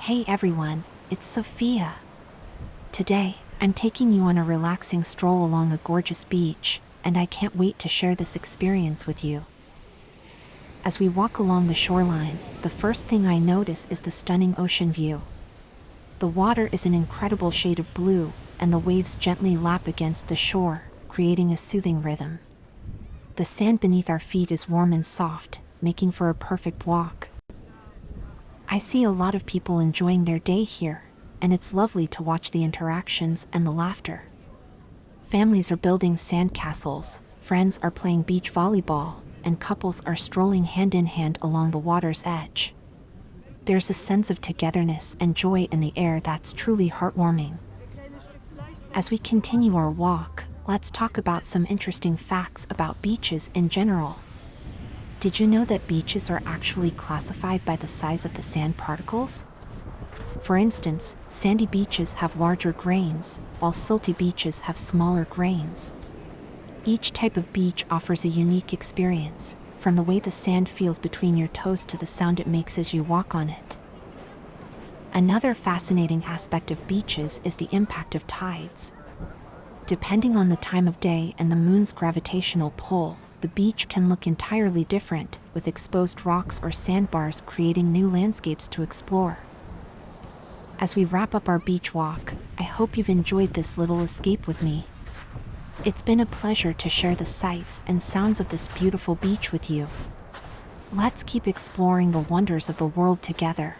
Hey everyone, it's Sophia. Today, I'm taking you on a relaxing stroll along a gorgeous beach, and I can't wait to share this experience with you. As we walk along the shoreline, the first thing I notice is the stunning ocean view. The water is an incredible shade of blue, and the waves gently lap against the shore, creating a soothing rhythm. The sand beneath our feet is warm and soft, making for a perfect walk. I see a lot of people enjoying their day here, and it's lovely to watch the interactions and the laughter. Families are building sand castles, friends are playing beach volleyball, and couples are strolling hand in hand along the water's edge. There's a sense of togetherness and joy in the air that's truly heartwarming. As we continue our walk, let's talk about some interesting facts about beaches in general. Did you know that beaches are actually classified by the size of the sand particles? For instance, sandy beaches have larger grains, while silty beaches have smaller grains. Each type of beach offers a unique experience, from the way the sand feels between your toes to the sound it makes as you walk on it. Another fascinating aspect of beaches is the impact of tides. Depending on the time of day and the moon's gravitational pull, the beach can look entirely different, with exposed rocks or sandbars creating new landscapes to explore. As we wrap up our beach walk, I hope you've enjoyed this little escape with me. It's been a pleasure to share the sights and sounds of this beautiful beach with you. Let's keep exploring the wonders of the world together.